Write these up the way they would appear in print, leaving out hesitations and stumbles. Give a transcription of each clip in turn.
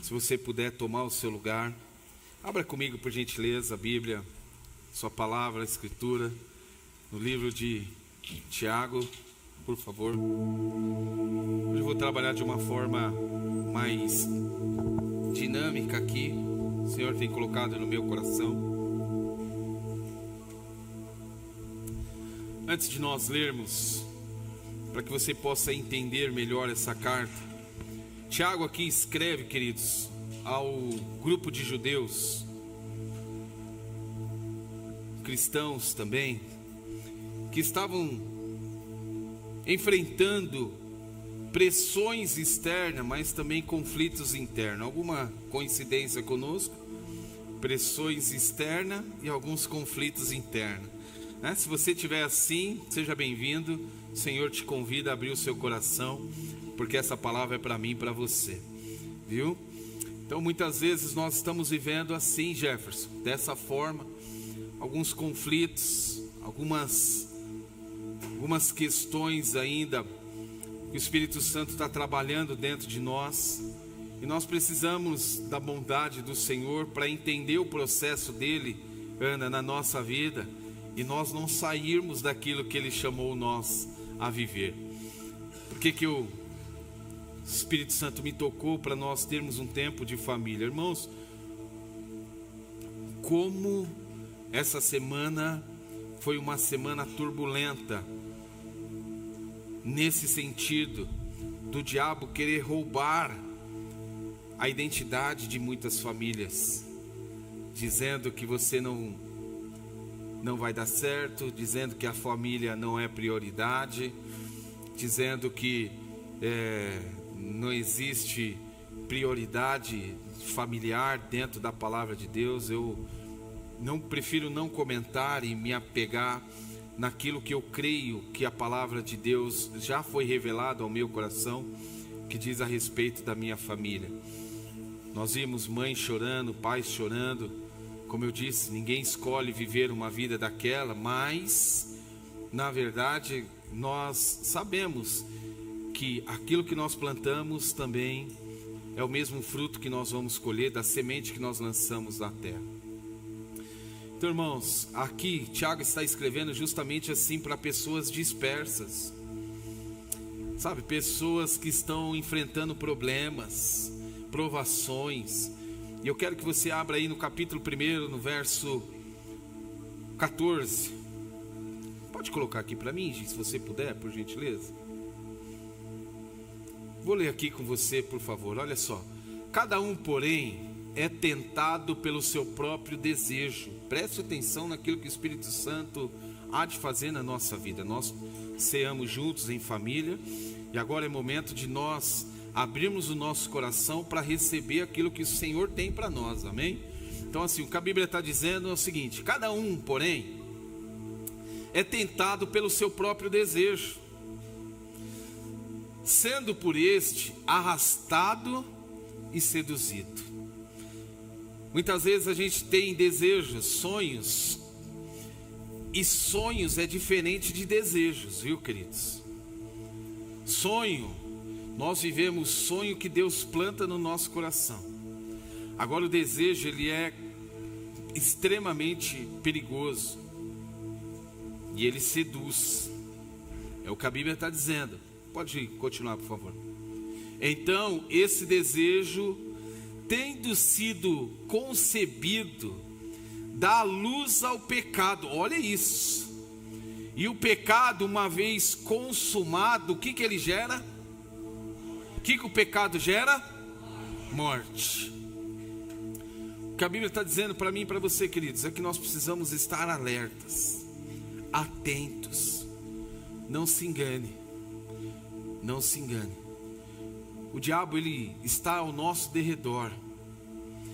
Se você puder tomar o seu lugar, abra comigo, por gentileza, a Bíblia, sua palavra, a Escritura, no livro de Tiago, por favor. Hoje eu vou trabalhar de uma forma mais dinâmica aqui. O Senhor tem colocado no meu coração. Antes de nós lermos, para que você possa entender melhor essa carta, Tiago aqui escreve, queridos, ao grupo de judeus, cristãos também, que estavam enfrentando pressões externas, mas também conflitos internos. Alguma coincidência conosco? Pressões externas e alguns conflitos internos, né? Se você estiver assim, seja bem-vindo. O Senhor te convida a abrir o seu coração, porque essa palavra é para mim e para você, viu? Então muitas vezes nós estamos vivendo assim, Jefferson, dessa forma, alguns conflitos, algumas questões ainda que o Espírito Santo está trabalhando dentro de nós, e nós precisamos da bondade do Senhor para entender o processo dele, Ana, na nossa vida, e nós não sairmos daquilo que ele chamou nós a viver. Por que o Espírito Santo me tocou para nós termos um tempo de família? Irmãos, como essa semana foi uma semana turbulenta, nesse sentido, do diabo querer roubar a identidade de muitas famílias, dizendo que você não vai dar certo, dizendo que a família não é prioridade, dizendo que não existe prioridade familiar dentro da palavra de Deus. Eu prefiro não comentar e me apegar naquilo que eu creio que a palavra de Deus já foi revelada ao meu coração, que diz a respeito da minha família. Nós vimos mães chorando, pais chorando. Como eu disse, ninguém escolhe viver uma vida daquela, mas na verdade nós sabemos que aquilo que nós plantamos também é o mesmo fruto que nós vamos colher da semente que nós lançamos na terra. Então, irmãos, aqui Tiago está escrevendo justamente assim para pessoas dispersas, sabe, pessoas que estão enfrentando problemas, provações. E eu quero que você abra aí no capítulo 1, no verso 14. Pode colocar aqui para mim, se você puder, por gentileza. Vou ler aqui com você, por favor. Olha só. Cada um, porém, é tentado pelo seu próprio desejo. Preste atenção naquilo que o Espírito Santo há de fazer na nossa vida. Nós ceamos juntos em família, e agora é momento de nós abrirmos o nosso coração para receber aquilo que o Senhor tem para nós, amém? Então assim, o que a Bíblia está dizendo é o seguinte: cada um, porém, é tentado pelo seu próprio desejo, sendo por este arrastado e seduzido. Muitas vezes a gente tem desejos, sonhos, e sonhos é diferente de desejos, viu, queridos? Sonho, nós vivemos sonho que Deus planta no nosso coração. Agora o desejo, ele é extremamente perigoso, e ele seduz. É o que a Bíblia está dizendo. Pode continuar, por favor. Então, esse desejo, tendo sido concebido, dá luz ao pecado. Olha isso. E o pecado, uma vez consumado, o que ele gera? O que o pecado gera? Morte. O que a Bíblia está dizendo para mim e para você, queridos, é que nós precisamos estar alertas, atentos. Não se engane. Não se engane. O diabo, ele está ao nosso derredor,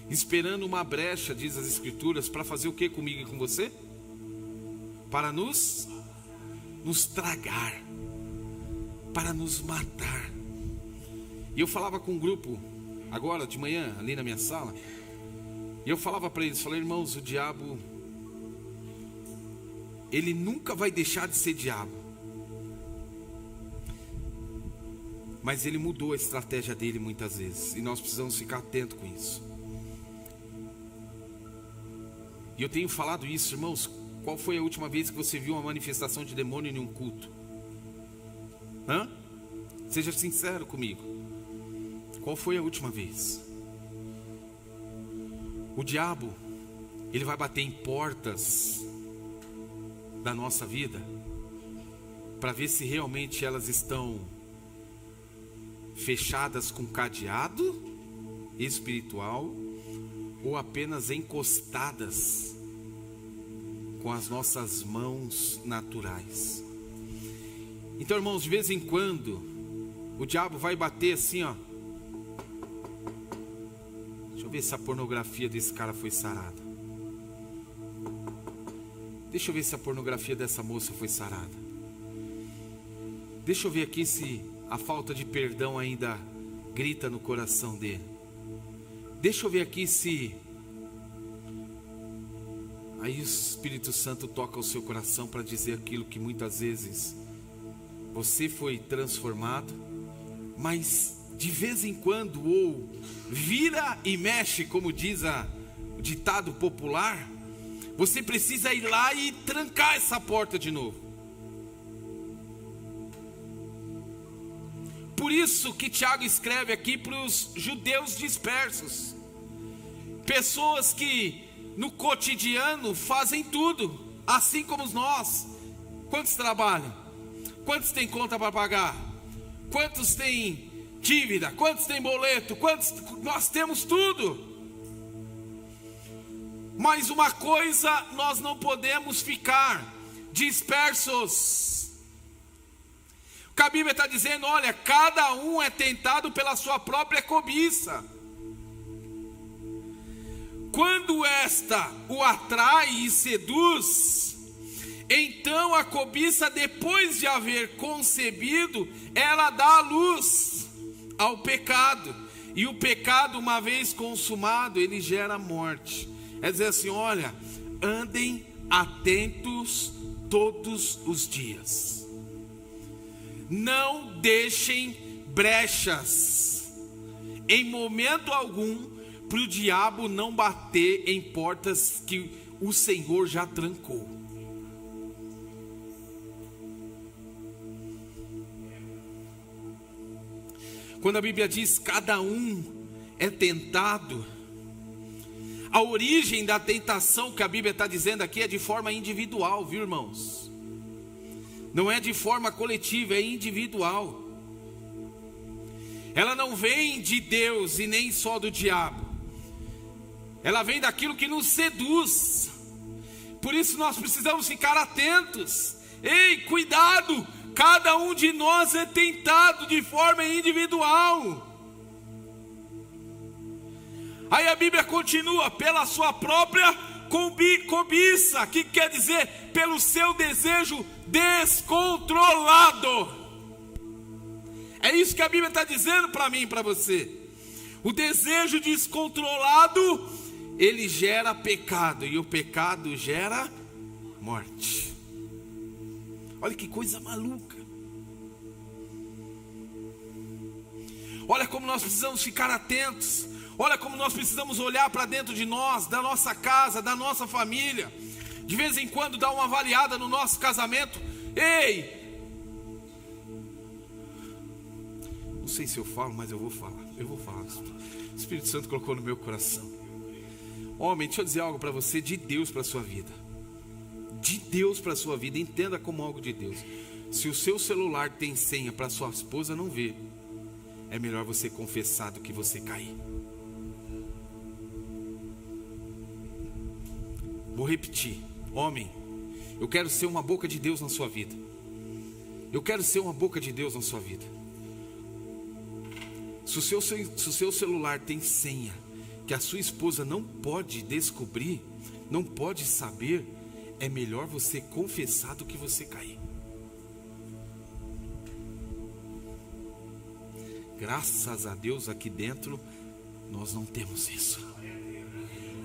esperando uma brecha, diz as Escrituras, para fazer o que comigo e com você? Para nos tragar, para nos matar. E eu falava com um grupo, agora de manhã, ali na minha sala, e eu falava para eles, falei: irmãos, o diabo, ele nunca vai deixar de ser diabo. mas ele mudou a estratégia dele muitas vezes, e nós precisamos ficar atentos com isso. E eu tenho falado isso, irmãos. Qual foi a última vez que você viu uma manifestação de demônio em um culto? Seja sincero comigo. Qual foi a última vez? O diabo, ele vai bater em portas da nossa vida para ver se realmente elas estão fechadas com cadeado espiritual ou apenas encostadas com as nossas mãos naturais. Então, irmãos, de vez em quando o diabo vai bater assim, ó. Deixa eu ver se a pornografia desse cara foi sarada. Deixa eu ver se a pornografia dessa moça foi sarada. Deixa eu ver aqui se a falta de perdão ainda grita no coração dele. Deixa eu ver aqui se... Aí o Espírito Santo toca o seu coração para dizer aquilo que muitas vezes você foi transformado, mas de vez em quando, ou vira e mexe, como diz o ditado popular, você precisa ir lá e trancar essa porta de novo. Por isso que Tiago escreve aqui para os judeus dispersos, pessoas que no cotidiano fazem tudo, assim como nós. Quantos trabalham? Quantos têm conta para pagar? Quantos têm dívida? Quantos têm boleto? Nós temos tudo. Mas uma coisa nós não podemos ficar: dispersos. O que a Bíblia está dizendo, olha, cada um é tentado pela sua própria cobiça. Quando esta o atrai e seduz, então a cobiça, depois de haver concebido, ela dá a luz ao pecado. E o pecado, uma vez consumado, ele gera morte. É dizer assim, olha, andem atentos todos os dias. Não deixem brechas, em momento algum, para o diabo não bater em portas que o Senhor já trancou. Quando a Bíblia diz cada um é tentado, a origem da tentação que a Bíblia está dizendo aqui é de forma individual, viu, irmãos? Não é de forma coletiva, é individual. Ela não vem de Deus e nem só do diabo. Ela vem daquilo que nos seduz. Por isso nós precisamos ficar atentos. Ei, cuidado! Cada um de nós é tentado de forma individual. Aí a Bíblia continua, pela sua própria cobiça, que quer dizer pelo seu desejo descontrolado. É isso que a Bíblia está dizendo para mim e para você. O desejo descontrolado, ele gera pecado, e o pecado gera morte. Olha que coisa maluca. Olha como nós precisamos ficar atentos. Olha como nós precisamos olhar para dentro de nós, da nossa casa, da nossa família. De vez em quando dar uma avaliada no nosso casamento. Ei! Não sei se eu falo, mas eu vou falar. Eu vou falar. O Espírito Santo colocou no meu coração. Homem, deixa eu dizer algo para você de Deus para a sua vida. De Deus para a sua vida. Entenda como algo de Deus. Se o seu celular tem senha para sua esposa não ver, é melhor você confessar do que você cair. Vou repetir. Homem, eu quero ser uma boca de Deus na sua vida. Eu quero ser uma boca de Deus na sua vida. Se o seu celular tem senha que a sua esposa não pode descobrir, não pode saber, é melhor você confessar do que você cair. Graças a Deus aqui dentro nós não temos isso.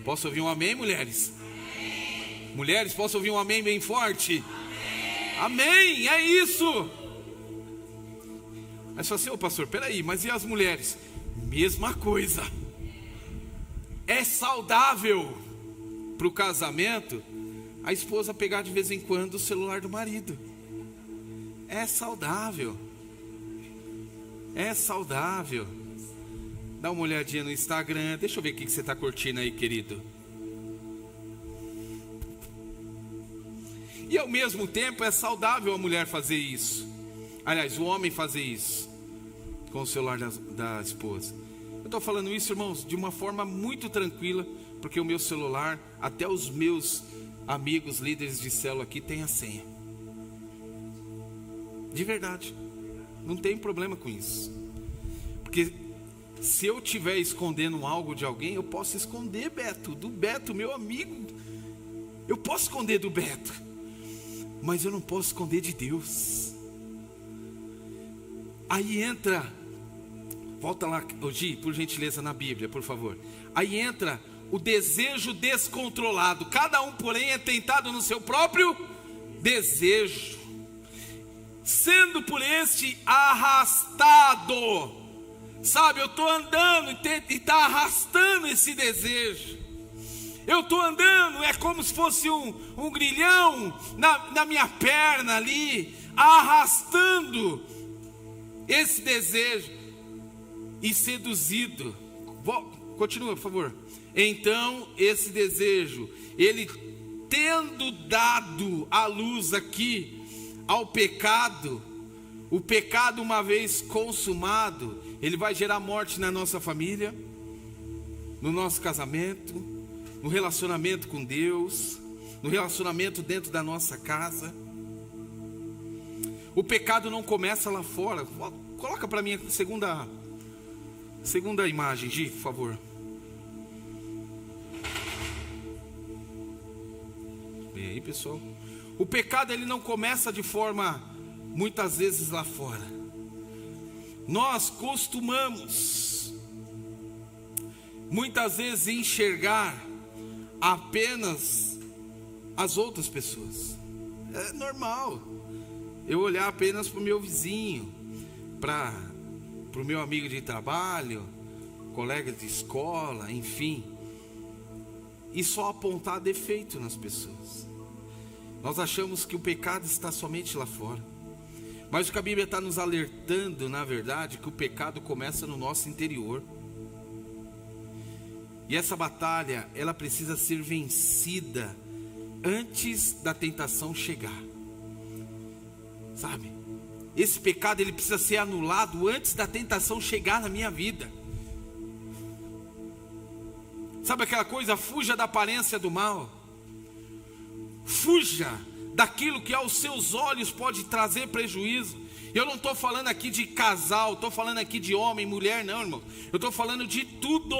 Posso ouvir um amém, mulheres? Amém. Mulheres, posso ouvir um amém bem forte? Amém, amém, é isso. Aí você fala assim: ô pastor, peraí, mas e as mulheres? Mesma coisa. É saudável para o casamento a esposa pegar de vez em quando o celular do marido. É saudável. É saudável. Dá uma olhadinha no Instagram. Deixa eu ver o que você está curtindo aí, querido. E ao mesmo tempo é saudável a mulher fazer isso. Aliás, o homem fazer isso com o celular da esposa. Eu estou falando isso, irmãos, de uma forma muito tranquila, porque o meu celular, até os meus amigos líderes de célula aqui têm a senha. De verdade. Não tem problema com isso. Porque se eu estiver escondendo algo de alguém, eu posso esconder, Beto, do Beto, meu amigo. Eu posso esconder do Beto, mas eu não posso esconder de Deus. Aí entra, volta lá, Gi, por gentileza, na Bíblia, por favor. Aí entra o desejo descontrolado. Cada um, porém, é tentado no seu próprio desejo, sendo por este arrastado. Sabe, eu estou andando e está arrastando esse desejo. Eu estou andando, é como se fosse um grilhão na minha perna ali, arrastando esse desejo e seduzido. Continua, por favor. Então, esse desejo, ele tendo dado a luz aqui ao pecado, o pecado, uma vez consumado, ele vai gerar morte na nossa família, no nosso casamento, no relacionamento com Deus, no relacionamento dentro da nossa casa. O pecado não começa lá fora. Coloca para mim a segunda imagem, Gi, por favor. Bem aí, pessoal. O pecado, ele não começa de forma, muitas vezes, lá fora. Nós costumamos muitas vezes enxergar apenas as outras pessoas. É normal eu olhar apenas para o meu vizinho, para o meu amigo de trabalho, colega de escola, enfim, e só apontar defeito nas pessoas. Nós achamos que o pecado está somente lá fora, mas o que a Bíblia está nos alertando, na verdade, que o pecado começa no nosso interior. E essa batalha, ela precisa ser vencida antes da tentação chegar. Sabe? Esse pecado, ele precisa ser anulado antes da tentação chegar na minha vida. Sabe aquela coisa? Fuja da aparência do mal. Fuja daquilo que aos seus olhos pode trazer prejuízo. Eu não estou falando aqui de casal, estou falando aqui de homem, mulher, não, irmão. Eu estou falando de tudo.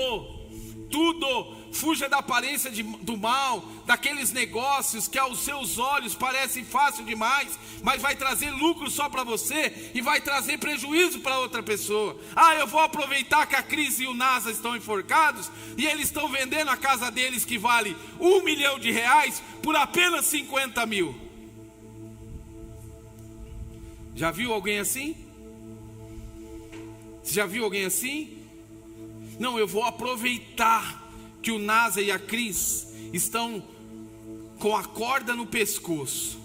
Tudo. Fuja da aparência do mal, daqueles negócios que aos seus olhos parecem fácil demais, mas vai trazer lucro só para você e vai trazer prejuízo para outra pessoa. Eu vou aproveitar que a Cris e o Nasa estão enforcados e eles estão vendendo a casa deles, que vale R$1 milhão, por apenas 50 mil. Já viu alguém assim? Você já viu alguém assim? Não, eu vou aproveitar que o Nasa e a Cris estão com a corda no pescoço.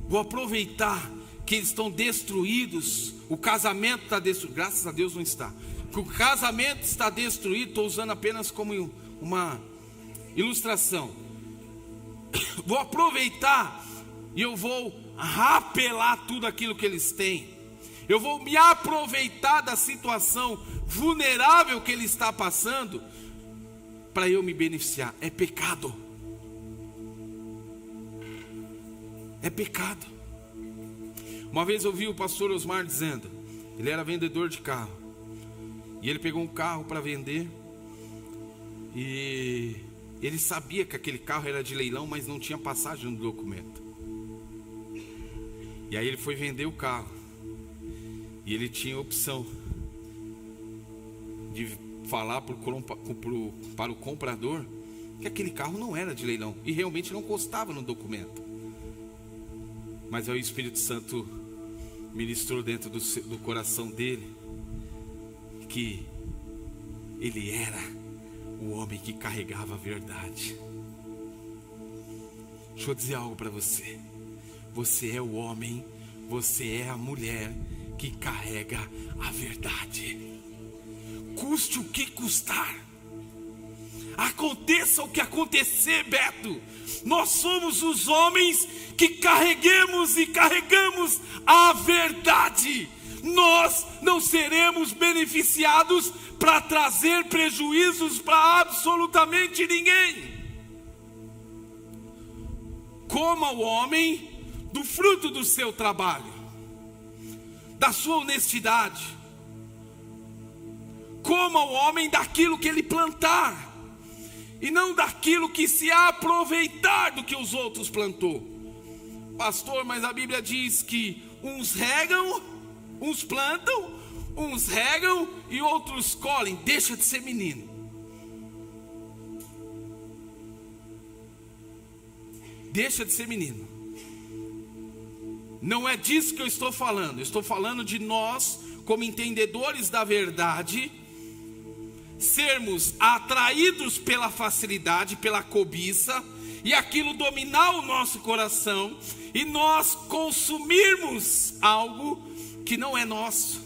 Vou aproveitar que eles estão destruídos. O casamento está destruído. Graças a Deus não está. O casamento está destruído. Estou usando apenas como uma ilustração. Vou aproveitar e eu vou rapelar tudo aquilo que eles têm. Eu vou me aproveitar da situação vulnerável que ele está passando para eu me beneficiar. É pecado. É pecado. Uma vez eu ouvi o pastor Osmar dizendo, ele era vendedor de carro, e ele pegou um carro para vender, e ele sabia que aquele carro era de leilão, mas não tinha passagem no documento. E aí ele foi vender o carro, e ele tinha a opção de falar para o comprador que aquele carro não era de leilão, e realmente não constava no documento. Mas aí o Espírito Santo ministrou dentro do coração dele que ele era o homem que carregava a verdade. Deixa eu dizer algo para você. Você é o homem, você é a mulher que carrega a verdade. Custe o que custar. Aconteça o que acontecer, Beto. Nós somos os homens que carregamos e carregamos a verdade. Nós não seremos beneficiados para trazer prejuízos para absolutamente ninguém. Coma o homem do fruto do seu trabalho, da sua honestidade. Coma o homem daquilo que ele plantar, e não daquilo que se aproveitar do que os outros plantou. Pastor, mas a Bíblia diz que uns regam, uns plantam, uns regam e outros colhem. Deixa de ser menino. Deixa de ser menino. Não é disso que eu estou falando. Eu estou falando de nós, como entendedores da verdade, sermos atraídos pela facilidade, pela cobiça, e aquilo dominar o nosso coração, e nós consumirmos algo que não é nosso.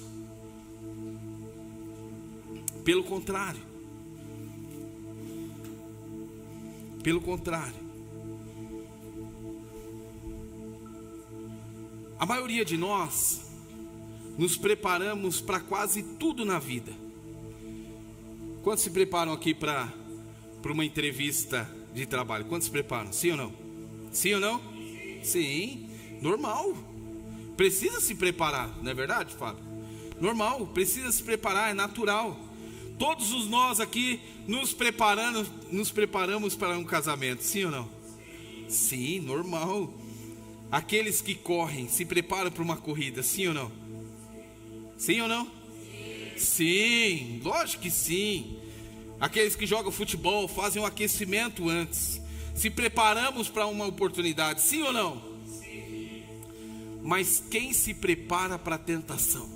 Pelo contrário. Pelo contrário. A maioria de nós nos preparamos para quase tudo na vida. Quantos se preparam aqui para uma entrevista de trabalho? Quantos se preparam? Sim ou não? Sim ou não? Sim, normal. Precisa se preparar, não é verdade, Fábio? Normal, precisa se preparar, é natural. Todos os nós aqui nos preparamos para um casamento, sim ou não? Sim, normal. Aqueles que correm se preparam para uma corrida, sim ou não? Sim ou não? Sim, lógico que sim. Aqueles que jogam futebol fazem um aquecimento antes. Se preparamos para uma oportunidade, sim ou não? Sim. Mas quem se prepara para a tentação?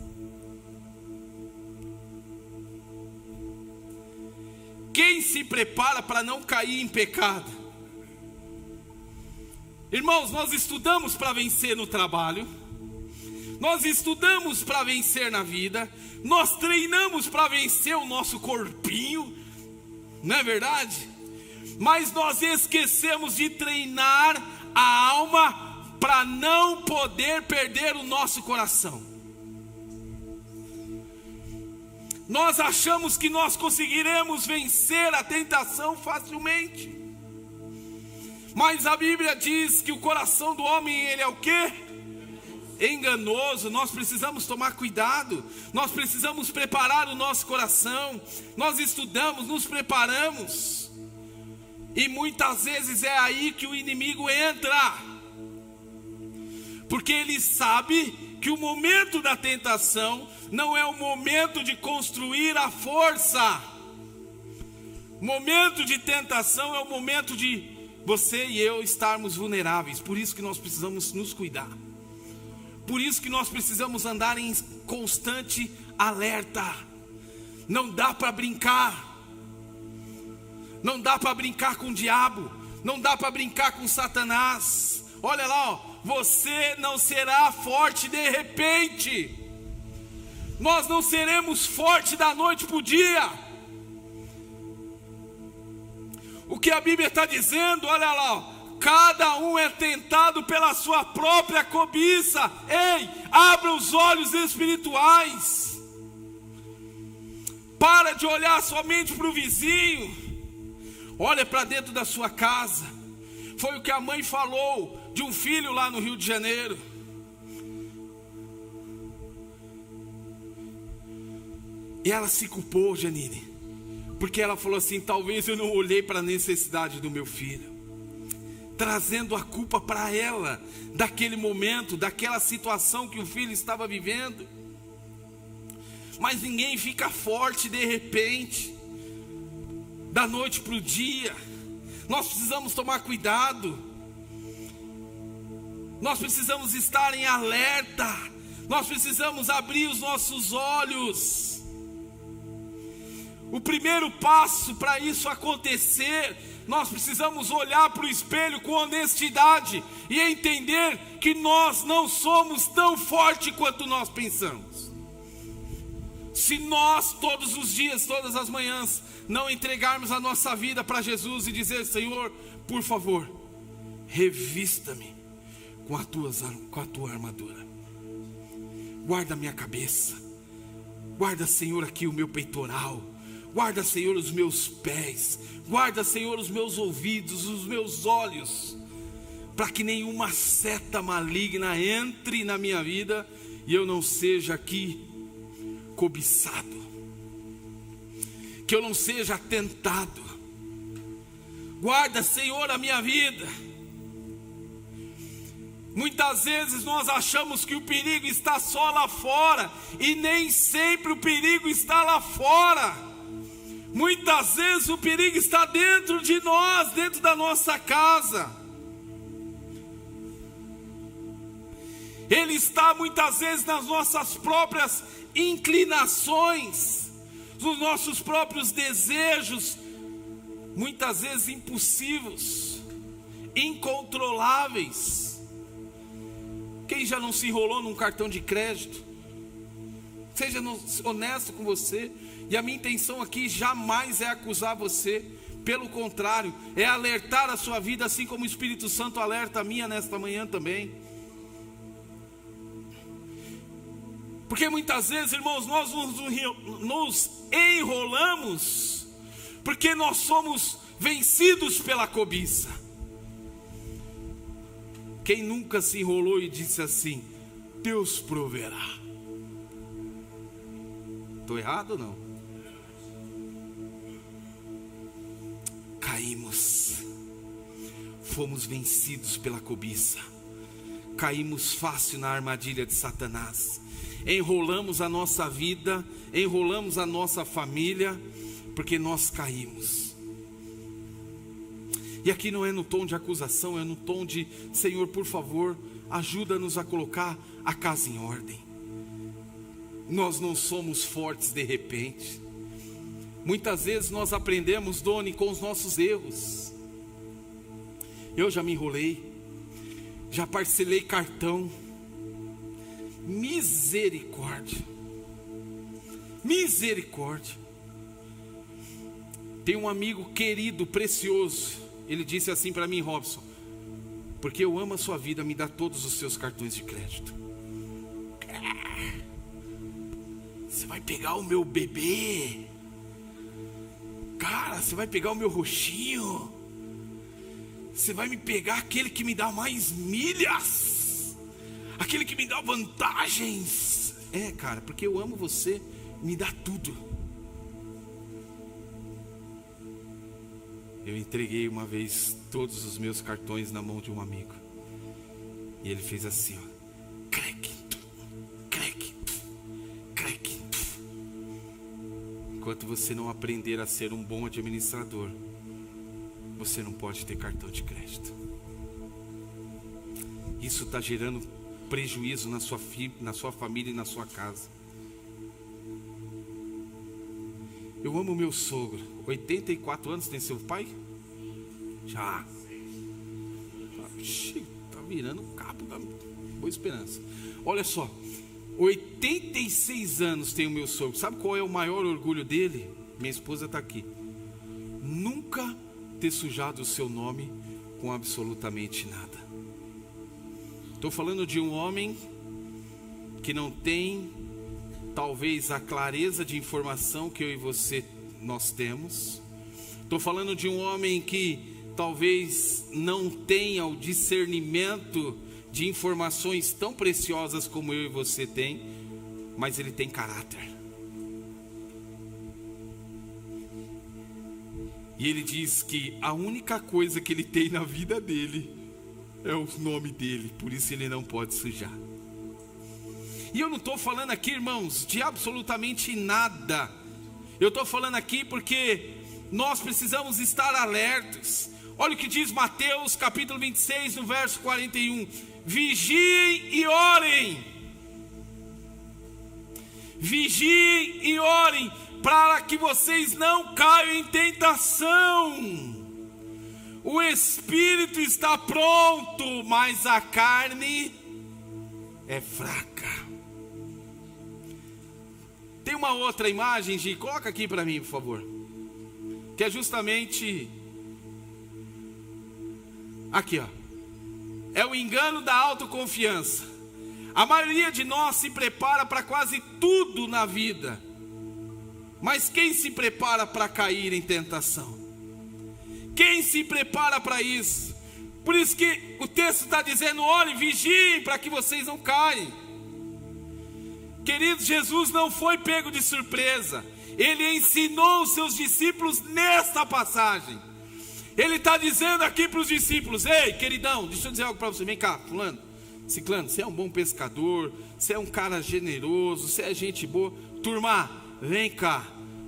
Quem se prepara para não cair em pecado? Irmãos, nós estudamos para vencer no trabalho, nós estudamos para vencer na vida, nós treinamos para vencer o nosso corpinho, não é verdade? Mas nós esquecemos de treinar a alma para não poder perder o nosso coração. Nós achamos que nós conseguiremos vencer a tentação facilmente. Mas a Bíblia diz que o coração do homem, ele é o quê? Enganoso. Nós precisamos tomar cuidado. Nós precisamos preparar o nosso coração. Nós estudamos, nos preparamos. E muitas vezes é aí que o inimigo entra. Porque ele sabe que o momento da tentação não é o momento de construir a força. O momento de tentação é o momento de você e eu estarmos vulneráveis. Por isso que nós precisamos nos cuidar. Por isso que nós precisamos andar em constante alerta. Não dá para brincar. Não dá para brincar com o diabo. Não dá para brincar com Satanás. Olha lá, ó, você não será forte de repente. Nós não seremos fortes da noite para o dia. O que a Bíblia está dizendo, olha lá, ó, cada um é tentado pela sua própria cobiça. Ei, abra os olhos espirituais. Para de olhar somente para o vizinho. Olha para dentro da sua casa. Foi o que a mãe falou de um filho lá no Rio de Janeiro. E ela se culpou, Janine, porque ela falou assim: talvez eu não olhei para a necessidade do meu filho, trazendo a culpa para ela, daquele momento, daquela situação que o filho estava vivendo. Mas ninguém fica forte de repente, da noite para o dia. Nós precisamos tomar cuidado. Nós precisamos estar em alerta. Nós precisamos abrir os nossos olhos. O primeiro passo para isso acontecer, nós precisamos olhar para o espelho com honestidade e entender que nós não somos tão fortes quanto nós pensamos. Se nós todos os dias, todas as manhãs, não entregarmos a nossa vida para Jesus e dizer: Senhor, por favor, revista-me com a tua armadura. Guarda a minha cabeça. Guarda, Senhor, aqui o meu peitoral. Guarda, Senhor, os meus pés. Guarda, Senhor, os meus ouvidos, os meus olhos, para que nenhuma seta maligna entre na minha vida e eu não seja aqui cobiçado, que eu não seja tentado. Guarda, Senhor, a minha vida. Muitas vezes nós achamos que o perigo está só lá fora, e nem sempre o perigo está lá fora. Muitas vezes o perigo está dentro de nós, dentro da nossa casa. Ele está muitas vezes nas nossas próprias inclinações, nos nossos próprios desejos, muitas vezes impulsivos, incontroláveis. Quem já não se enrolou num cartão de crédito? Seja honesto com você. E a minha intenção aqui jamais é acusar você. Pelo contrário, é alertar a sua vida, assim como o Espírito Santo alerta a minha nesta manhã também. Porque muitas vezes, irmãos, nós nos enrolamos porque nós somos vencidos pela cobiça. Quem nunca se enrolou e disse assim: Deus proverá? Estou errado ou não? Caímos, fomos vencidos pela cobiça, caímos fácil na armadilha de Satanás, enrolamos a nossa vida, enrolamos a nossa família, porque nós caímos. E aqui não é no tom de acusação, é no tom de: Senhor, por favor, ajuda-nos a colocar a casa em ordem. Nós não somos fortes de repente. Muitas vezes nós aprendemos, Doni, com os nossos erros. Eu já me enrolei, já parcelei cartão. Misericórdia, misericórdia. Tem um amigo querido, precioso. Ele disse assim para mim: Robson, porque eu amo a sua vida, me dá todos os seus cartões de crédito. Você vai pegar o meu bebê, cara, você vai pegar o meu roxinho, você vai me pegar aquele que me dá mais milhas, aquele que me dá vantagens. É, cara, porque eu amo você, me dá tudo. Eu entreguei uma vez todos os meus cartões na mão de um amigo, e ele fez assim, ó, crack, crack, crack. Enquanto você não aprender a ser um bom administrador, você não pode ter cartão de crédito. Isso está gerando prejuízo na sua família e na sua casa. Eu amo meu sogro. 84 anos tem seu pai? Já. Tá virando o cabo da Boa Esperança. Olha só, 86 anos tem o meu sogro. Sabe qual é o maior orgulho dele? Minha esposa está aqui. Nunca ter sujado o seu nome com absolutamente nada. Estou falando de um homem que não tem talvez a clareza de informação que eu e você nós temos. Estou falando de um homem que talvez não tenha o discernimento de informações tão preciosas como eu e você tem, mas ele tem caráter. E ele diz que a única coisa que ele tem na vida dele é o nome dele, por isso ele não pode sujar. E eu não estou falando aqui, irmãos, de absolutamente nada. Eu estou falando aqui porque nós precisamos estar alertos. Olha o que diz Mateus capítulo 26, no verso 41. Vigiem e orem. vigiem e orem, para que vocês não caiam em tentação. O espírito está pronto, mas a carne é fraca. Tem uma outra imagem, Gi, coloca aqui para mim, por favor, que é justamente aqui, ó. É o engano da autoconfiança. A maioria de nós se prepara para quase tudo na vida, mas quem se prepara para cair em tentação? Quem se prepara para isso? Por isso que o texto está dizendo: olhem, vigiem para que vocês não caem. Queridos, Jesus não foi pego de surpresa. Ele ensinou os seus discípulos nesta passagem. Ele está dizendo aqui para os discípulos: ei, queridão, deixa eu dizer algo para você. Vem cá, fulano, ciclano, você é um bom pescador, você é um cara generoso, você é gente boa. Turma, vem cá,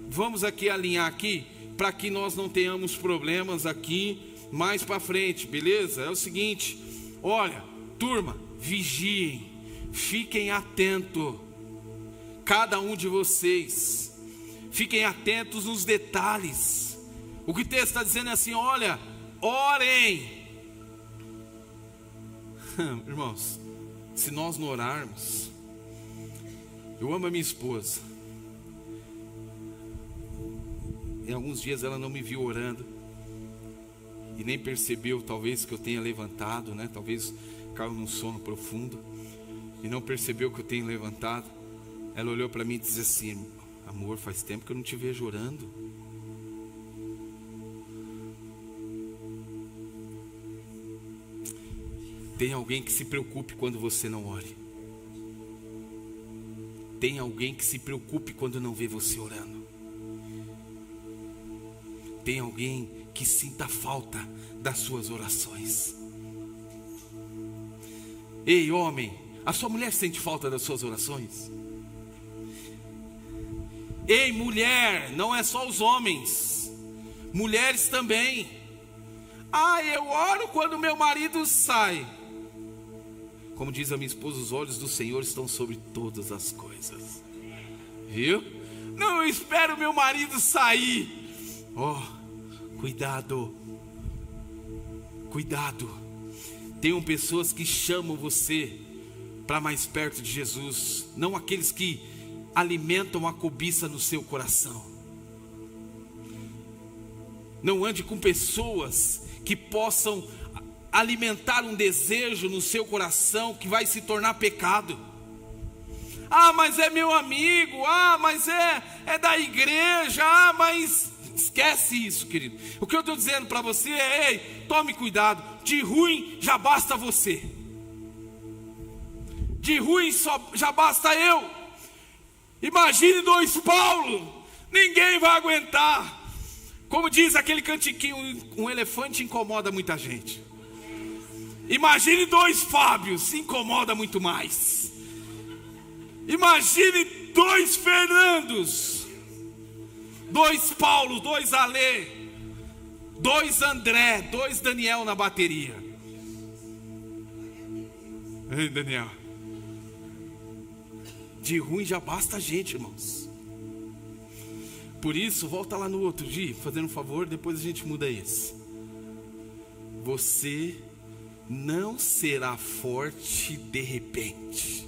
vamos aqui alinhar aqui, para que nós não tenhamos problemas aqui mais para frente, beleza? É o seguinte, olha, turma, vigiem, fiquem atentos, cada um de vocês, fiquem atentos nos detalhes. O que o texto está dizendo é assim: olha, orem. Irmãos, se nós não orarmos, eu amo a minha esposa, em alguns dias ela não me viu orando e nem percebeu, talvez, que eu tenha levantado, né? Talvez caiu num sono profundo e não percebeu que eu tenho levantado. Ela olhou para mim e disse assim: amor, faz tempo que eu não te vejo orando. Tem alguém que se preocupe quando você não ore. Tem alguém que se preocupe quando não vê você orando. Tem alguém que sinta falta das suas orações. Ei, homem, a sua mulher sente falta das suas orações? Ei, mulher, não é só os homens, mulheres também. Ah, eu oro quando meu marido sai. Como diz a minha esposa, os olhos do Senhor estão sobre todas as coisas. Viu? Não, eu espero meu marido sair. Oh, cuidado. Cuidado. Tem pessoas que chamam você para mais perto de Jesus, não aqueles que alimentam a cobiça no seu coração. Não ande com pessoas que possam alimentar um desejo no seu coração que vai se tornar pecado. Ah, mas é meu amigo. Ah, mas é da igreja. Ah, mas esquece isso, querido. O que eu estou dizendo para você é: ei, tome cuidado. De ruim já basta você. De ruim já basta eu. Imagine 2 Paulo. Ninguém vai aguentar. Como diz aquele cantiquinho, um elefante incomoda muita gente. Imagine 2 Fábios, incomoda muito mais. Imagine 2 Fernandos, 2 Paulo, 2 Alê, 2 André, 2 Daniel na bateria. Ei, Daniel. De ruim já basta a gente, irmãos. Por isso, volta lá no outro dia, fazendo um favor, depois a gente muda esse. Você não será forte de repente.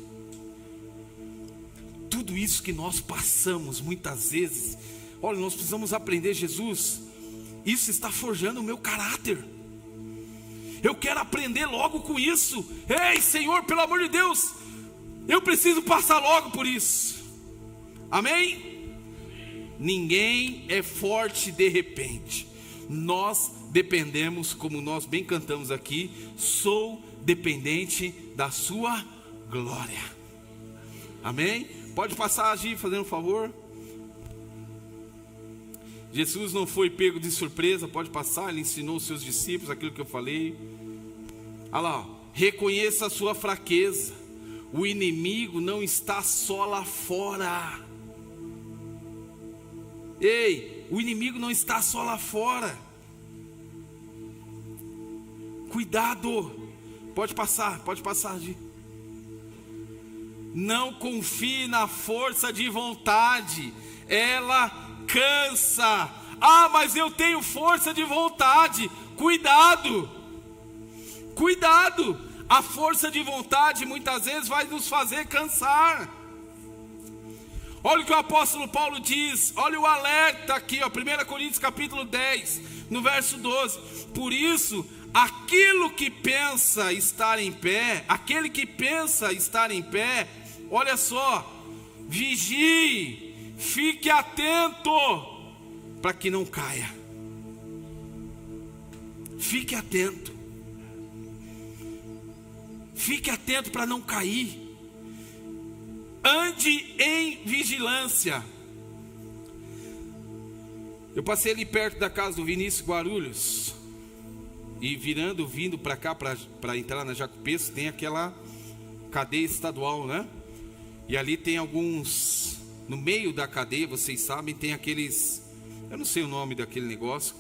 Tudo isso que nós passamos muitas vezes, olha, nós precisamos aprender. Jesus, isso está forjando o meu caráter. Eu quero aprender logo com isso. Ei, Senhor, pelo amor de Deus, eu preciso passar logo por isso. Amém? Ninguém é forte de repente. Nós dependemos, como nós bem cantamos aqui, sou dependente da sua glória. Amém? Pode passar, Agir, fazendo um favor. Jesus não foi pego de surpresa, pode passar. Ele ensinou os seus discípulos aquilo que eu falei. Olha lá, ó. Reconheça a sua fraqueza. O inimigo não está só lá fora. Ei, o inimigo não está só lá fora. Cuidado. Pode passar, Gi. Não confie na força de vontade, ela cansa. Ah, mas eu tenho força de vontade. Cuidado, cuidado. A força de vontade muitas vezes vai nos fazer cansar. Olha o que o apóstolo Paulo diz, olha o alerta aqui, ó, 1 Coríntios capítulo 10, no verso 12. Por isso, aquele que pensa estar em pé, olha só, vigie, fique atento, para que não caia. Fique atento. Fique atento para não cair. Ande em vigilância. Eu passei ali perto da casa do Vinícius Guarulhos, e vindo para cá, para entrar na Jacupesco, tem aquela cadeia estadual, né? E ali tem alguns, no meio da cadeia, vocês sabem, tem aqueles, eu não sei o nome daquele negócio,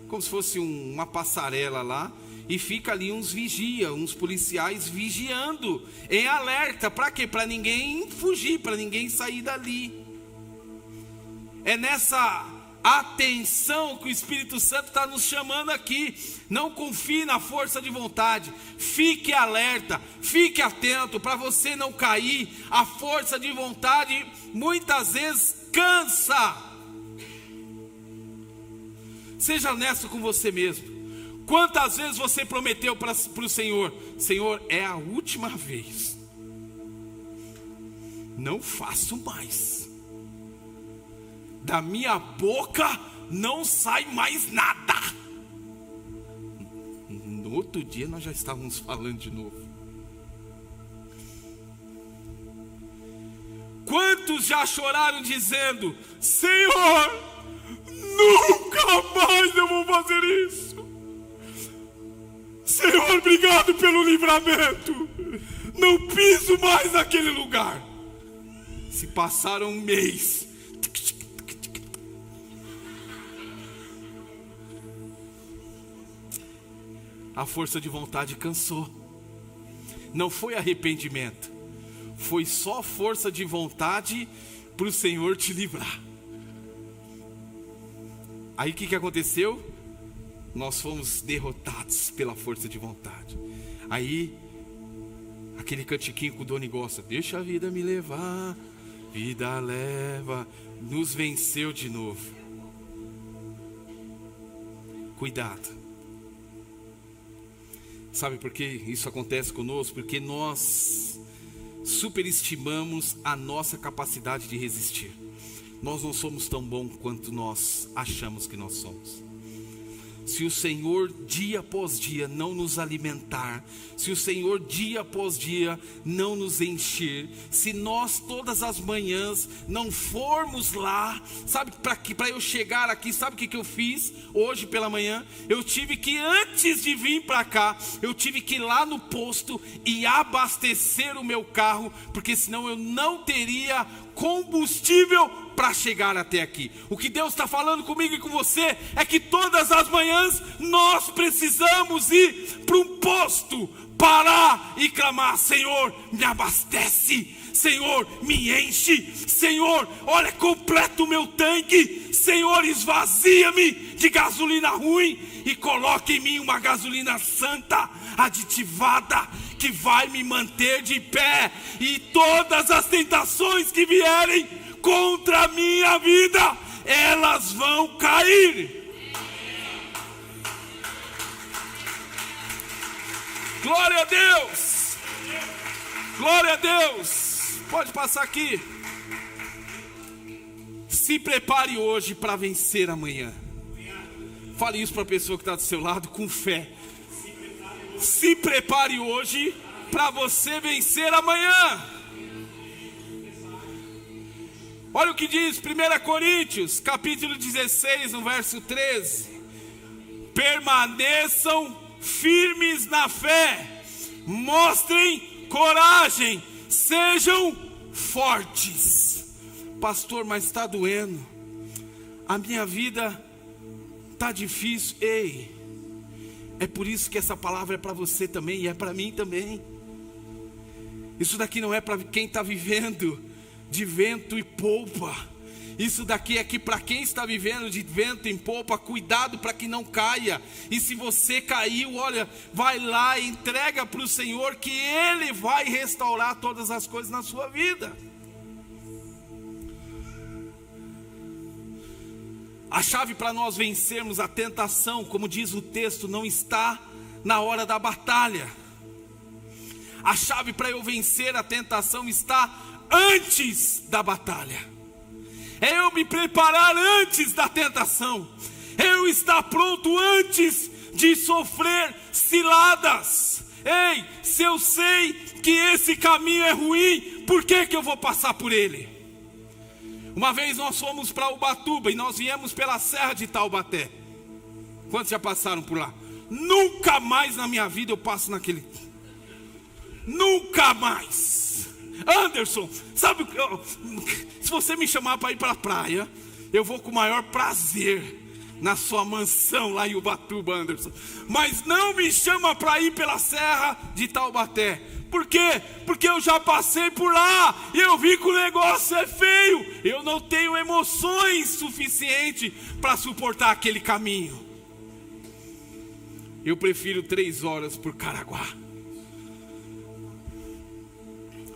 como se fosse uma passarela lá, e fica ali uns policiais vigiando, em alerta. Para quê? Para ninguém fugir, para ninguém sair dali. É nessa atenção que o Espírito Santo está nos chamando aqui. Não confie na força de vontade, fique alerta, fique atento para você não cair. A força de vontade muitas vezes cansa. Seja honesto com você mesmo. Quantas vezes você prometeu para o Senhor: Senhor, é a última vez, não faço mais, da minha boca não sai mais nada. No outro dia nós já estávamos falando de novo. Quantos já choraram dizendo: Senhor, nunca mais eu vou fazer isso. Senhor, obrigado pelo livramento. Não piso mais naquele lugar. Se passaram um mês. A força de vontade cansou. Não foi arrependimento. Foi só força de vontade para o Senhor te livrar. Aí o que aconteceu? Nós fomos derrotados pela força de vontade. Aí, aquele cantiquinho que o Doni gosta, deixa a vida me levar, vida leva, nos venceu de novo. Cuidado. Sabe por que isso acontece conosco? Porque nós superestimamos a nossa capacidade de resistir. Nós não somos tão bons quanto nós achamos que nós somos. Se o Senhor dia após dia não nos alimentar, se o Senhor dia após dia não nos encher, se nós todas as manhãs não formos lá, sabe, para eu chegar aqui, sabe o que eu fiz hoje pela manhã? Eu tive que, antes de vir para cá, eu tive que ir lá no posto e abastecer o meu carro, porque senão eu não teria combustível para chegar até aqui. O que Deus está falando comigo e com você é que todas as manhãs nós precisamos ir para um posto, parar e clamar: Senhor, me abastece, Senhor, me enche, Senhor, olha, completa o meu tanque, Senhor, esvazia-me de gasolina ruim e coloque em mim uma gasolina santa, aditivada, que vai me manter de pé, e todas as tentações que vierem contra a minha vida, elas vão cair. Glória a Deus, glória a Deus. Pode passar aqui. Se prepare hoje para vencer amanhã. Fale isso para a pessoa que está do seu lado com fé. Se prepare hoje para você vencer amanhã. Olha o que diz 1 Coríntios capítulo 16, no verso 13. Permaneçam firmes na fé, mostrem coragem, sejam fortes. Pastor, mas está doendo, a minha vida está difícil. Ei, é por isso que essa palavra é para você também e é para mim também. Isso daqui não é para quem está vivendo de vento e polpa. Isso daqui é que para quem está vivendo de vento em polpa, cuidado para que não caia. E se você caiu, olha, vai lá e entrega para o Senhor, que Ele vai restaurar todas as coisas na sua vida. A chave para nós vencermos a tentação, como diz o texto, não está na hora da batalha. A chave para eu vencer a tentação está antes da batalha. É eu me preparar antes da tentação. É eu estar pronto antes de sofrer ciladas. Ei, se eu sei que esse caminho é ruim, por que eu vou passar por ele? Uma vez nós fomos para Ubatuba e nós viemos pela Serra de Taubaté. Quantos já passaram por lá? Nunca mais na minha vida eu passo naquele... Nunca mais. Anderson, sabe, se você me chamar para ir para a praia, eu vou com o maior prazer na sua mansão lá em Ubatuba, Anderson. Mas não me chama para ir pela Serra de Taubaté. Por quê? Porque eu já passei por lá e eu vi que o negócio é feio. Eu não tenho emoções suficientes para suportar aquele caminho. Eu prefiro 3 horas por Caraguá.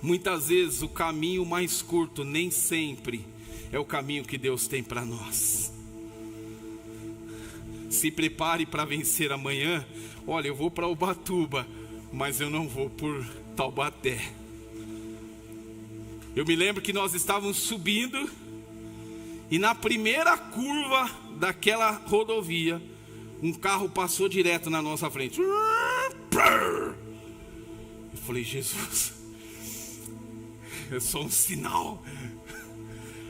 Muitas vezes o caminho mais curto nem sempre é o caminho que Deus tem para nós. Se prepare para vencer amanhã. Olha, eu vou para Ubatuba, mas eu não vou por Taubaté. Eu me lembro que nós estávamos subindo e na primeira curva daquela rodovia, um carro passou direto na nossa frente. Eu falei, Jesus, é só um sinal.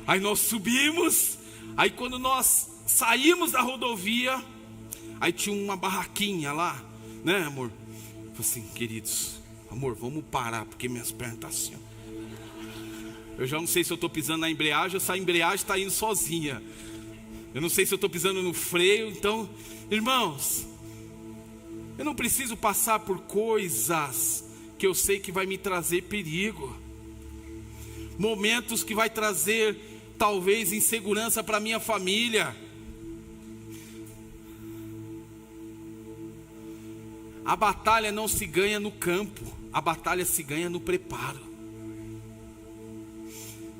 Aí nós subimos. Aí quando nós saímos da rodovia, aí tinha uma barraquinha lá, né, amor? Eu falei assim, queridos, amor, vamos parar, porque minhas pernas estão assim, ó. Eu já não sei se eu estou pisando na embreagem ou se a embreagem está indo sozinha. Eu não sei se eu estou pisando no freio. Então, irmãos, eu não preciso passar por coisas que eu sei que vai me trazer perigo. Momentos que vai trazer talvez insegurança para minha família. A batalha não se ganha no campo, a batalha se ganha no preparo.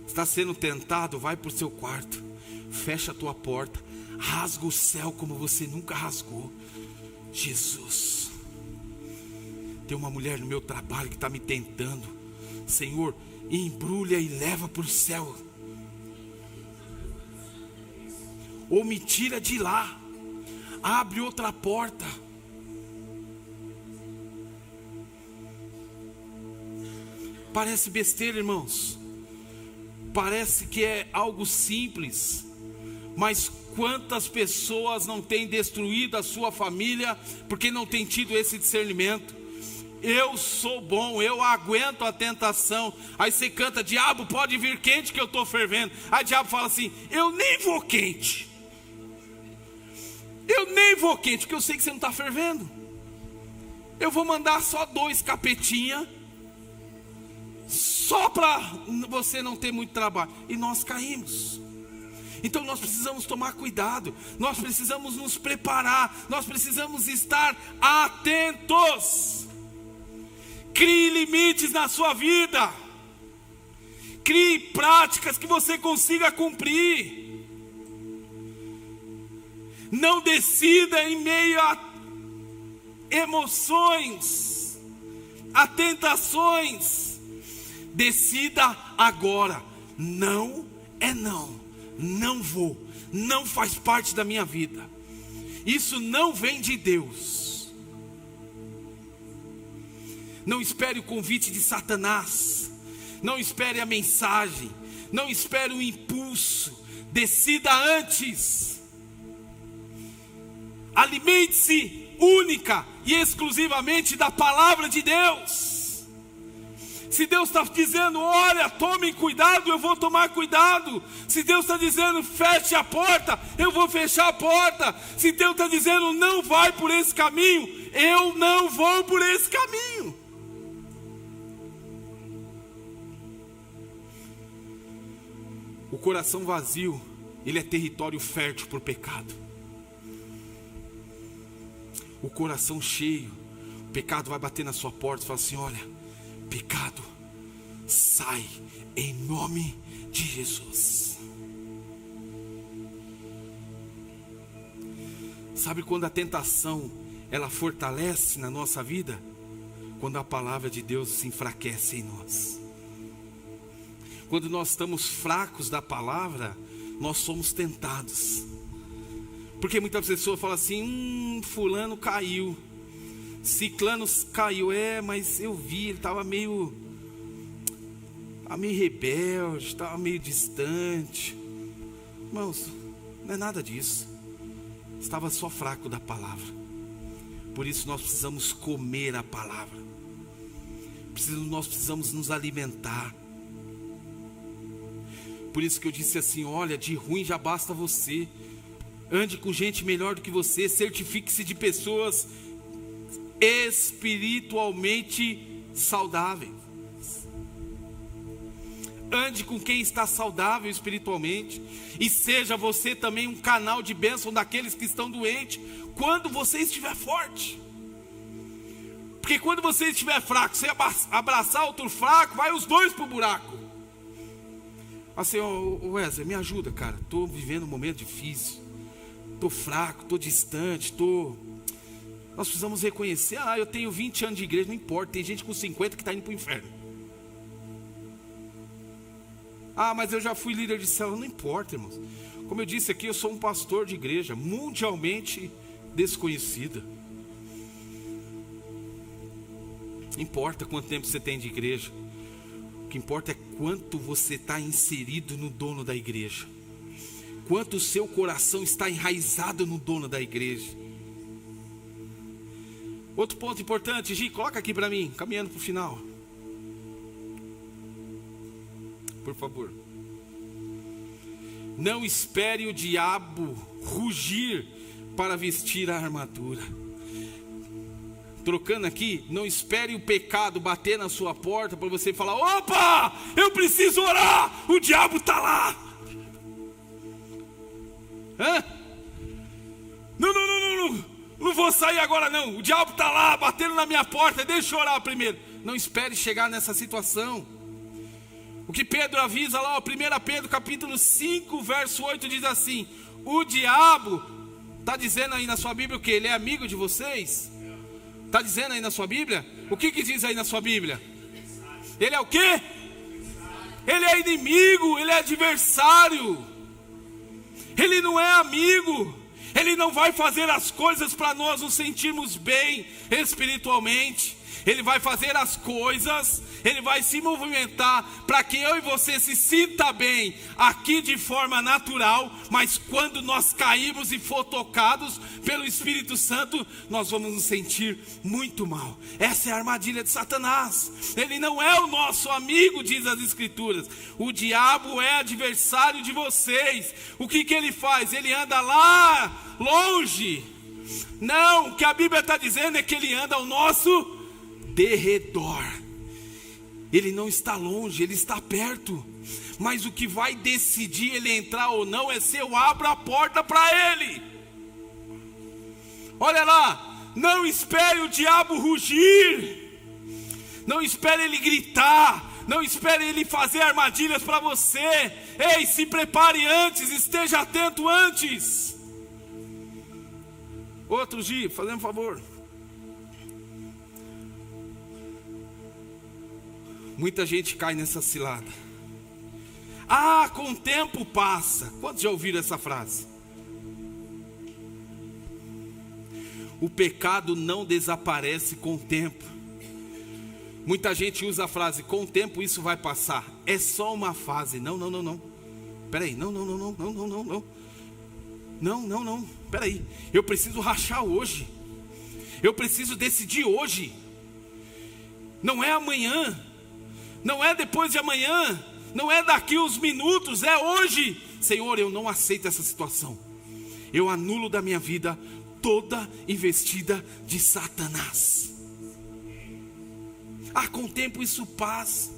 Está sendo tentado, vai para o seu quarto, fecha a tua porta, rasga o céu como você nunca rasgou. Jesus, tem uma mulher no meu trabalho que está me tentando. Senhor, embrulha e leva para o céu, ou me tira de lá, abre outra porta. Parece besteira, irmãos, parece que é algo simples, mas quantas pessoas não têm destruído a sua família porque não têm tido esse discernimento? Eu sou bom, eu aguento a tentação. Aí você canta, diabo, pode vir quente que eu estou fervendo. Aí o diabo fala assim, eu nem vou quente. Eu nem vou quente, porque eu sei que você não está fervendo. Eu vou mandar só 2 capetinhas, só para você não ter muito trabalho. E nós caímos. Então nós precisamos tomar cuidado. Nós precisamos nos preparar. Nós precisamos estar atentos. Crie limites na sua vida. Crie práticas que você consiga cumprir. Não decida em meio a emoções, a tentações. Decida agora. Não é não. Não vou. Não faz parte da minha vida. Isso não vem de Deus. Não espere o convite de Satanás. Não espere a mensagem. Não espere o impulso. Decida antes. Alimente-se única e exclusivamente da palavra de Deus. Se Deus está dizendo, olha, tomem cuidado, eu vou tomar cuidado. Se Deus está dizendo, feche a porta, eu vou fechar a porta. Se Deus está dizendo, não vai por esse caminho, eu não vou por esse caminho. coração vazio, ele é território fértil para o pecado. O coração cheio, o pecado vai bater na sua porta e fala assim: olha, pecado, sai em nome de Jesus. Sabe quando a tentação ela fortalece na nossa vida? Quando a palavra de Deus se enfraquece em nós. Quando nós estamos fracos da palavra, nós somos tentados. Porque muitas pessoas falam assim: fulano caiu, ciclano caiu. Mas eu vi, ele estava meio rebelde, estava meio distante. Irmãos, não é nada disso. Estava só fraco da palavra. Por isso nós precisamos comer a palavra. Nós precisamos nos alimentar. Por isso que eu disse assim: olha, de ruim já basta você. Ande com gente melhor do que você. Certifique-se de pessoas espiritualmente saudáveis. Ande com quem está saudável espiritualmente. E seja você também um canal de bênção daqueles que estão doentes, quando você estiver forte. Porque quando você estiver fraco, você abraçar outro fraco, vai os dois para o buraco. Assim: Wesley, me ajuda, cara. Estou vivendo um momento difícil. Estou fraco, estou distante, Nós precisamos reconhecer: eu tenho 20 anos de igreja, não importa. Tem gente com 50 que está indo para o inferno. Mas eu já fui líder de célula. Não importa, irmãos. Como eu disse aqui, eu sou um pastor de igreja mundialmente desconhecida. Não importa quanto tempo você tem de igreja. O que importa é quanto você está inserido no dono da igreja. Quanto o seu coração está enraizado no dono da igreja. Outro ponto importante, Gi, coloca aqui para mim, caminhando para o final. Por favor. Não espere o diabo rugir para vestir a armadura. Trocando aqui, não espere o pecado bater na sua porta para você falar: opa, eu preciso orar, o diabo está lá. Não vou sair agora não, o diabo está lá batendo na minha porta, deixa eu orar primeiro. Não espere chegar nessa situação. O que Pedro avisa lá, 1 Pedro capítulo 5, verso 8, diz assim: o diabo, está dizendo aí na sua Bíblia o que? Ele é amigo de vocês? Está dizendo aí na sua Bíblia? O que diz aí na sua Bíblia? Ele é o quê? Ele é inimigo, ele é adversário. Ele não é amigo. Ele não vai fazer as coisas para nós nos sentirmos bem espiritualmente. Ele vai fazer as coisas, ele vai se movimentar para que eu e você se sinta bem aqui de forma natural, mas quando nós cairmos e for tocados pelo Espírito Santo, nós vamos nos sentir muito mal. Essa é a armadilha de Satanás. Ele não é o nosso amigo, diz as Escrituras. O diabo é adversário de vocês. O que ele faz? Ele anda lá longe. Não, o que a Bíblia está dizendo é que ele anda ao nosso derredor. Ele não está longe, ele está perto. Mas o que vai decidir ele entrar ou não é se eu abro a porta para ele. Olha lá, não espere o diabo rugir, não espere ele gritar, não espere ele fazer armadilhas para você. Ei, se prepare antes, esteja atento antes. Outro dia, fazendo um favor. Muita gente cai nessa cilada. Com o tempo passa. Quantos já ouviram essa frase? O pecado não desaparece com o tempo. Muita gente usa a frase: com o tempo isso vai passar. É só uma fase. Não. Peraí, não. Peraí, eu preciso rachar hoje. Eu preciso decidir hoje. Não é amanhã. Não é depois de amanhã, não é daqui uns minutos, é hoje. Senhor, eu não aceito essa situação. Eu anulo da minha vida toda investida de Satanás. Com o tempo isso passa.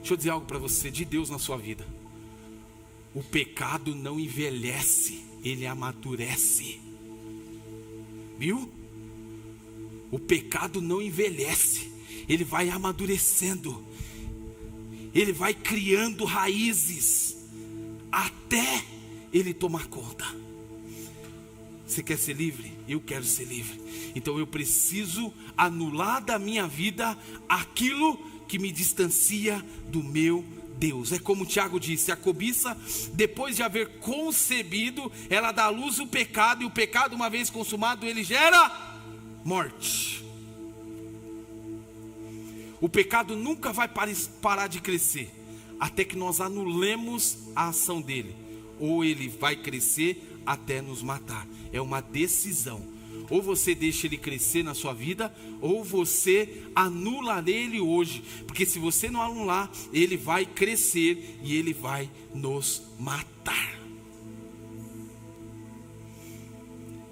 Deixa eu dizer algo para você, de Deus na sua vida. O pecado não envelhece, ele amadurece. Viu? O pecado não envelhece, ele vai amadurecendo. Ele vai criando raízes até ele tomar conta. Você quer ser livre? Eu quero ser livre. Então eu preciso anular da minha vida aquilo que me distancia do meu Deus. É como o Tiago disse, a cobiça, depois de haver concebido, ela dá à luz o pecado, e o pecado, uma vez consumado, ele gera morte. O pecado nunca vai parar de crescer, até que nós anulemos a ação dele. Ou ele vai crescer até nos matar. É uma decisão. Ou você deixa ele crescer na sua vida, ou você anula ele hoje. Porque se você não anular, ele vai crescer e ele vai nos matar.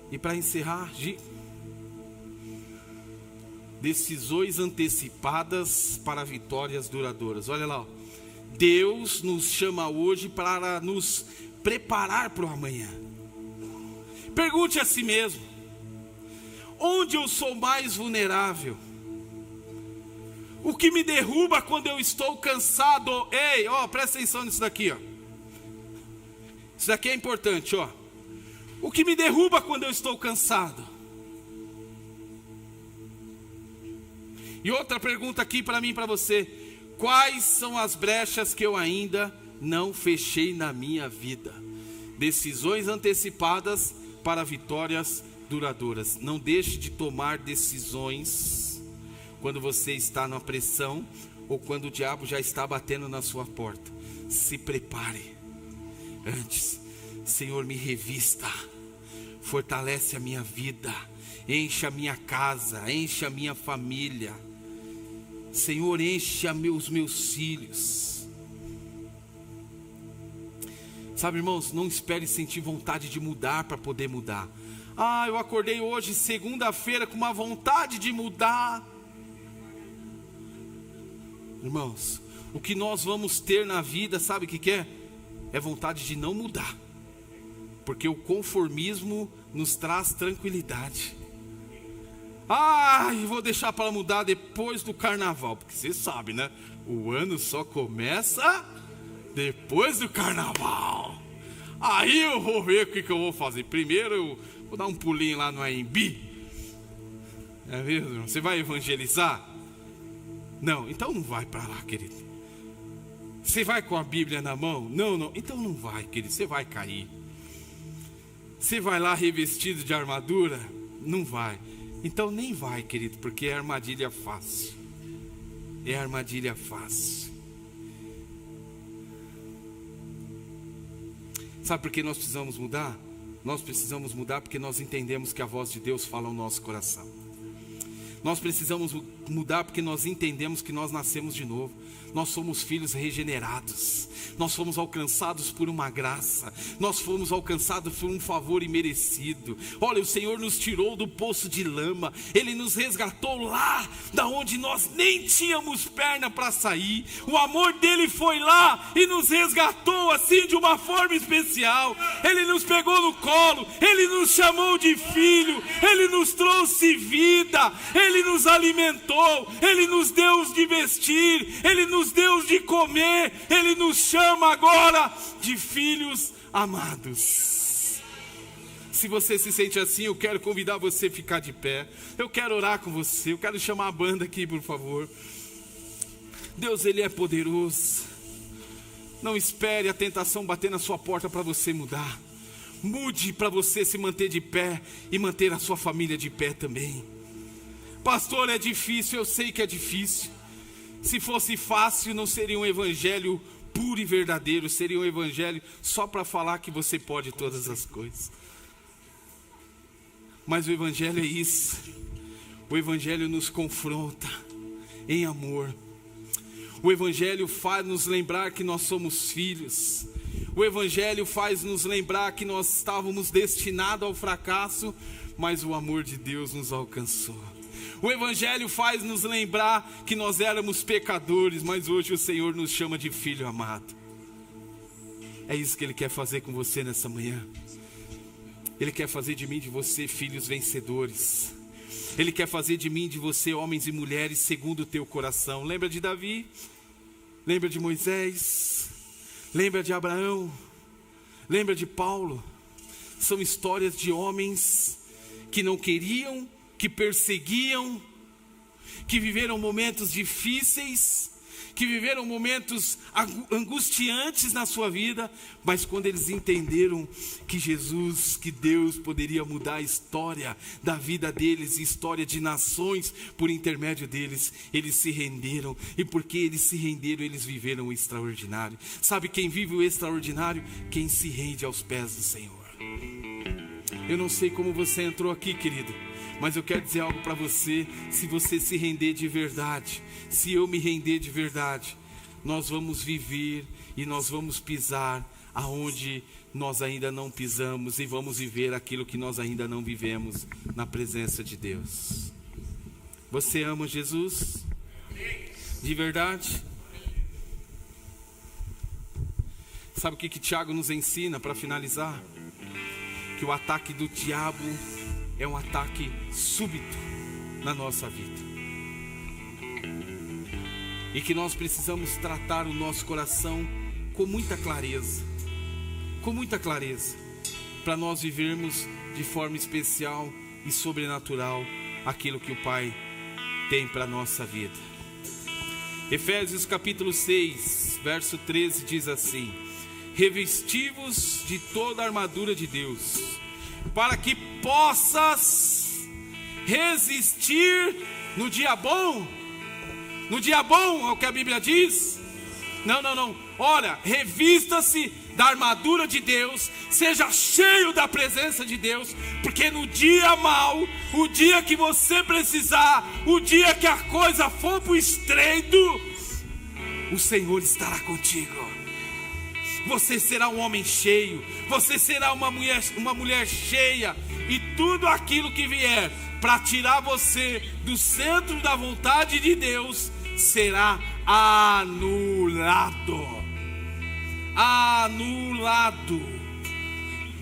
E para encerrar, decisões antecipadas para vitórias duradouras. Olha lá, ó. Deus nos chama hoje para nos preparar para o amanhã. Pergunte a si mesmo: onde eu sou mais vulnerável? O que me derruba quando eu estou cansado? Ei, ó, presta atenção nisso daqui, ó. Isso daqui é importante, ó. O que me derruba quando eu estou cansado? E outra pergunta aqui para mim e para você: quais são as brechas que eu ainda não fechei na minha vida? Decisões antecipadas para vitórias duradouras. Não deixe de tomar decisões quando você está na pressão ou quando o diabo já está batendo na sua porta. Se prepare antes. Senhor, me revista, fortalece a minha vida, encha a minha casa, encha a minha família. Senhor, encha os meus filhos. Sabe, irmãos, não espere sentir vontade de mudar para poder mudar. Ah, eu acordei hoje, segunda-feira, com uma vontade de mudar. Irmãos, o que nós vamos ter na vida, sabe o que é? É vontade de não mudar. Porque o conformismo nos traz tranquilidade. Ah, eu vou deixar para mudar depois do carnaval. Porque você sabe, né? O ano só começa depois do carnaval. Aí eu vou ver o que eu vou fazer. Primeiro eu vou dar um pulinho lá no AMB. É mesmo? Você vai evangelizar? Não, então não vai para lá, querido. Você vai com a Bíblia na mão? Não, então não vai, querido, você vai cair. Você vai lá revestido de armadura? Não vai. Então nem vai, querido, porque é armadilha fácil. É armadilha fácil. Sabe por que nós precisamos mudar? Nós precisamos mudar porque nós entendemos que a voz de Deus fala ao nosso coração. Nós precisamos mudar porque nós entendemos que nós nascemos de novo. Nós somos filhos regenerados. Nós fomos alcançados por uma graça. Nós fomos alcançados por um favor imerecido. Olha, o Senhor nos tirou do poço de lama. Ele nos resgatou lá, da onde nós nem tínhamos perna para sair. O amor dele foi lá e nos resgatou assim de uma forma especial. Ele nos pegou no colo. Ele nos chamou de filho. Ele nos trouxe vida. Ele nos alimentou. Ele nos deu de vestir. Ele nos deu de comer. Ele nos chama agora de filhos amados. Se você se sente assim, eu quero convidar você a ficar de pé. Eu quero orar com você. Eu quero chamar a banda aqui, por favor. Deus, Ele é poderoso. Não espere a tentação bater na sua porta para você mudar. Mude para você se manter de pé e manter a sua família de pé também. Pastor, é difícil, eu sei que é difícil. Se fosse fácil, não seria um evangelho puro e verdadeiro, seria um evangelho só para falar que você pode todas as coisas. Mas o evangelho é isso. O evangelho nos confronta em amor. O evangelho faz nos lembrar que nós somos filhos. O evangelho faz nos lembrar que nós estávamos destinados ao fracasso, mas o amor de Deus nos alcançou. O Evangelho faz nos lembrar que nós éramos pecadores, mas hoje o Senhor nos chama de filho amado. É isso que Ele quer fazer com você nessa manhã. Ele quer fazer de mim e de você filhos vencedores. Ele quer fazer de mim e de você homens e mulheres segundo o teu coração. Lembra de Davi? Lembra de Moisés? Lembra de Abraão? Lembra de Paulo? São histórias de homens que não queriam, que perseguiam, que viveram momentos difíceis, que viveram momentos angustiantes na sua vida, mas quando eles entenderam que Jesus, que Deus poderia mudar a história da vida deles, história de nações por intermédio deles, eles se renderam, e porque eles se renderam, eles viveram o extraordinário. Sabe quem vive o extraordinário? Quem se rende aos pés do Senhor. Eu não sei como você entrou aqui, querido, mas eu quero dizer algo para você. Se você se render de verdade, se eu me render de verdade, nós vamos viver e nós vamos pisar aonde nós ainda não pisamos, e vamos viver aquilo que nós ainda não vivemos na presença de Deus. Você ama Jesus? De verdade? Sabe o que Tiago nos ensina para finalizar? Que o ataque do diabo é um ataque súbito na nossa vida, e que nós precisamos tratar o nosso coração com muita clareza, para nós vivermos de forma especial e sobrenatural aquilo que o Pai tem para a nossa vida. Efésios capítulo 6, verso 13 diz assim: revesti-vos de toda a armadura de Deus, para que possas resistir no dia bom. No dia bom é o que a Bíblia diz? Não. Olha, revista-se da armadura de Deus, seja cheio da presença de Deus, porque no dia mau, o dia que você precisar, o dia que a coisa for para o estreito, o Senhor estará contigo. Você será um homem cheio, você será uma mulher cheia, e tudo aquilo que vier para tirar você do centro da vontade de Deus será anulado.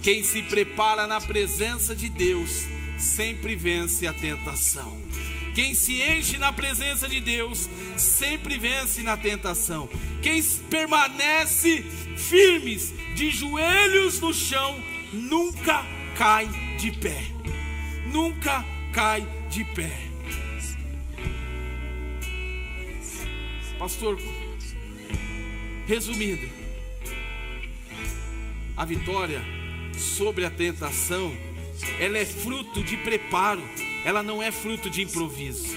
Quem se prepara na presença de Deus sempre vence a tentação. Quem se enche na presença de Deus sempre vence na tentação. Quem permanece firmes, de joelhos no chão, nunca cai de pé. Nunca cai de pé. Pastor, resumindo, a vitória sobre a tentação, ela é fruto de preparo, ela não é fruto de improviso.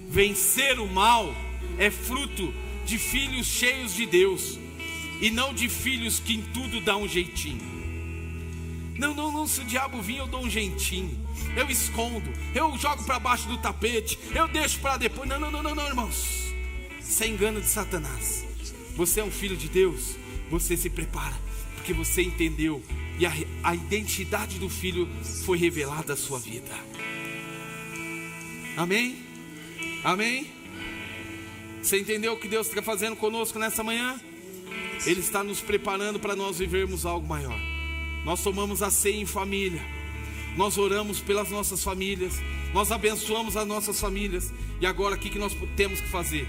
Vencer o mal é fruto de filhos cheios de Deus, e não de filhos que em tudo dá um jeitinho. Não, se o diabo vir eu dou um jeitinho, eu escondo, eu jogo para baixo do tapete, eu deixo para depois. Não, irmãos, isso é engano de Satanás. Você é um filho de Deus, você se prepara, porque você entendeu, e a identidade do filho foi revelada à sua vida. Amém? Você entendeu o que Deus está fazendo conosco nessa manhã? Ele está nos preparando para nós vivermos algo maior. Nós tomamos a ceia em família, nós oramos pelas nossas famílias, nós abençoamos as nossas famílias. E agora o que nós temos que fazer?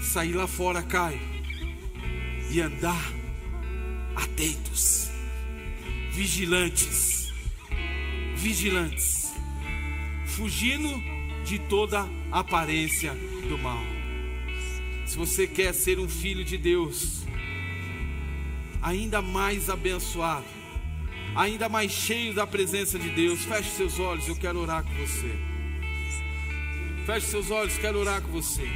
Sair lá fora, Caio, e andar atentos, vigilantes, fugindo de toda aparência do mal. Se você quer ser um filho de Deus, ainda mais abençoado, ainda mais cheio da presença de Deus, feche seus olhos, eu quero orar com você. Feche seus olhos, quero orar com você.